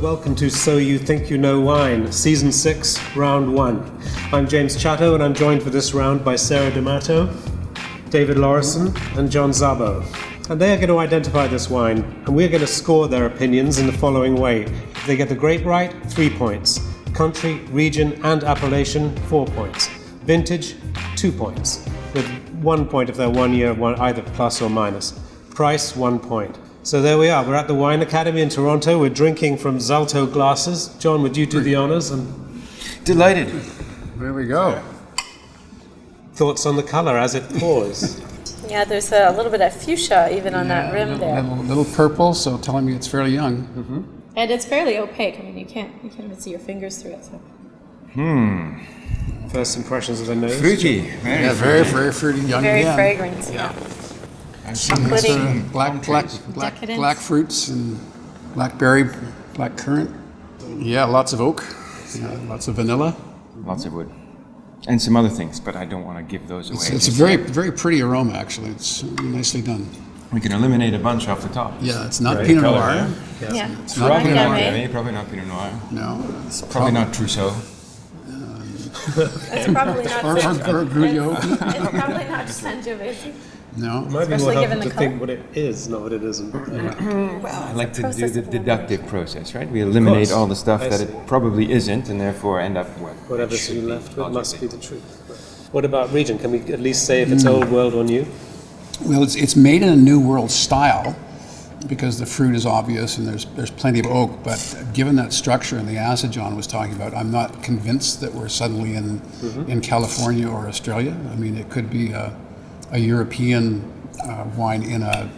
welcome to So You Think You Know Wine, Season 6, Round 1. I'm James Chatto, and I'm joined for this round by Sara, David Lawrason and John Szabo. And they are going to identify this wine, and we're going to score their opinions in the following way. If they get the grape right, 3 points. Country, region, and appellation, 4 points. Vintage, 2 points. With 1 point if they're 1 year, either plus or minus. Price, 1 point. So there we are. We're at the Wine Academy in Toronto. We're drinking from Zalto glasses. John, would you do the honors? Delighted. There we go. Thoughts on the color as it pours? Yeah, there's a little bit of fuchsia even on that rim there. Little purple, so telling me it's fairly young. Mm-hmm. And it's fairly opaque. I mean, you can't even see your fingers through it. So. First impressions of the nose? Fruity. Very fruity, young Very again. fragrant. Yeah. Chocolatey. Black fruits and blackberry, black currant. Yeah, lots of oak. Lots of vanilla. Lots of wood. And some other things, but I don't want to give those away. It's a very pretty aroma, actually. It's nicely done. We can eliminate a bunch off the top. Yeah, it's not Pinot Noir. Yeah. It's not Probably Pinot not Noir. Gamay, probably not Pinot Noir. No. It's probably not Trousseau. It's probably not. Or Gruyot. It's probably not Sangiovese. No. It might be more Especially given helpful the to color. think what it is, not what it isn't. I like to do process the of deductive process, right? We eliminate all the stuff I that see. it probably isn't, and therefore end up with Whatever's you left with must be the truth. What about region? Can we at least say if it's old world or new? Well, it's made in a New World style because the fruit is obvious and there's plenty of oak. But given that structure and the acid John was talking about, I'm not convinced that we're suddenly in California or Australia. I mean, it could be a European wine in a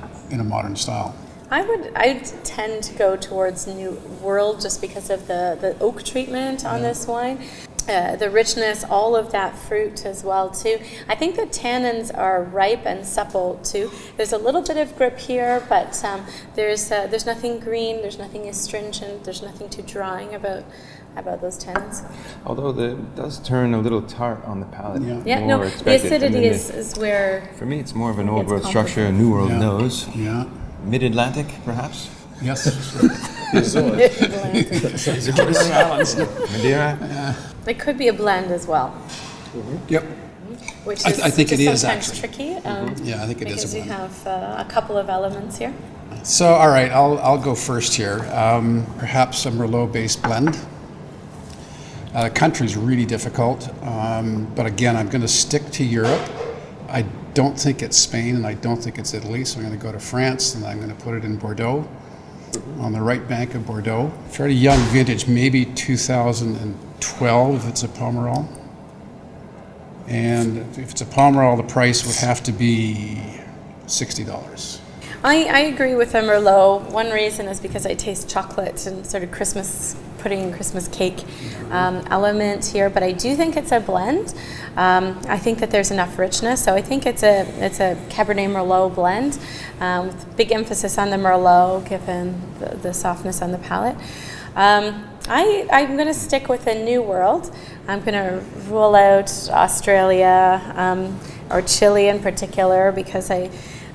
modern style. I tend to go towards New World just because of the oak treatment on this wine. The richness, all of that fruit as well too. I think the tannins are ripe and supple too. There's a little bit of grip here, but there's nothing green, there's nothing astringent, there's nothing too drying about those tannins. Although it does turn a little tart on the palate. Yeah, more no, the expected. acidity And then is where. For me, it's more of an old It's world structure, a new world nose. Yeah. Mid-Atlantic, perhaps? Yes. Madeira? It could be a blend as well, Yep. which is I think it is, sometimes actually. tricky. Yeah, I think it is because a you blend. have a couple of elements here. So, all right, I'll go first here. Perhaps a Merlot-based blend. Country's really difficult, but again, I'm going to stick to Europe. I don't think it's Spain, and I don't think it's Italy, so I'm going to go to France, and I'm going to put it in Bordeaux, on the right bank of Bordeaux. Fairly young vintage, maybe 2012 if it's a Pomerol. And if it's a Pomerol, the price would have to be $60. I agree with a Merlot. One reason is because I taste chocolate and sort of Christmas pudding, Christmas cake element here, but I do think it's a blend. I think that there's enough richness, so I think it's a Cabernet Merlot blend with big emphasis on the Merlot, given the softness on the palate. I'm going to stick with a New World. I'm going to rule out Australia or Chile in particular because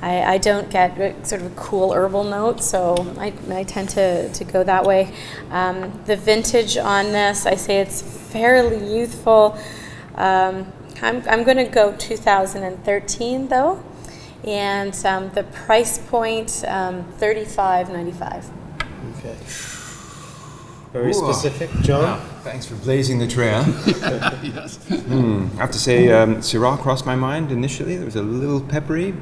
I don't get sort of a cool herbal note, so I tend to go that way. The vintage on this, I say it's fairly youthful. I'm going to go 2013 though, and the price point $35.95. Okay. Very specific, John. Wow. Thanks for blazing the trail. Yes. I have to say, Syrah crossed my mind initially. There was a little peppery,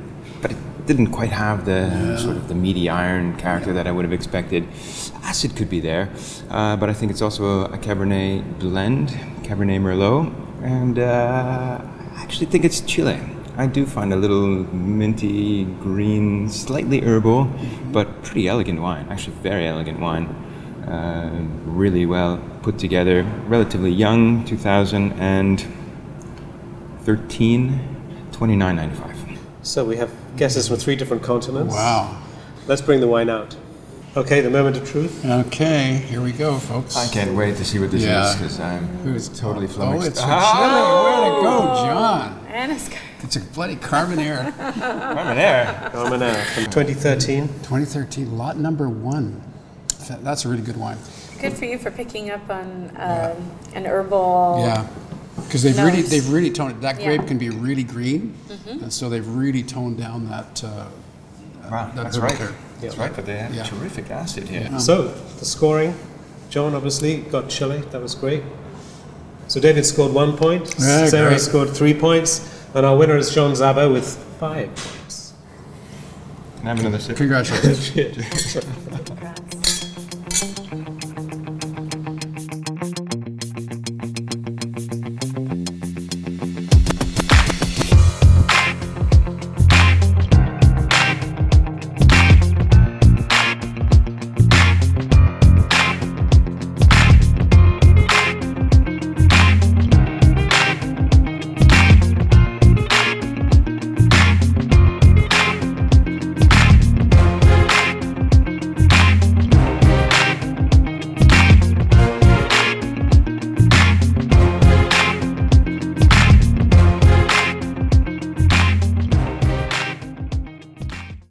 but it didn't quite have the sort of the meaty iron character that I would have expected. Acid could be there, but I think it's also a Cabernet blend, Cabernet Merlot, and I actually think it's Chile. I do find a little minty, green, slightly herbal, but pretty elegant wine. Actually, very elegant wine. Really well put together, relatively young, 2013, $29.95. So we have guesses from 3 different continents. Wow. Let's bring the wine out. Okay, the moment of truth. Okay, here we go, folks. I can't wait to see what this is, because I'm totally flummoxed. Oh, it's from Chile. Way to go, John. And it's It's a bloody Carmenère. Carmenère. Carmenère from 2013. 2013, lot number 1. That's a really good wine. Good for you for picking up on an herbal. Yeah, because they've really toned it. That grape Yeah. can be really green, and so they've really toned down that. Wow, that that's herbal right. character. That's right, but they have Yeah. terrific acid here. So, the scoring. John obviously got Chile, that was great. So David scored 1 point, Yeah, Sarah great. scored 3 points, and our winner is John Szabo with 5 points. Can I have another sip? Congratulations. Cheers.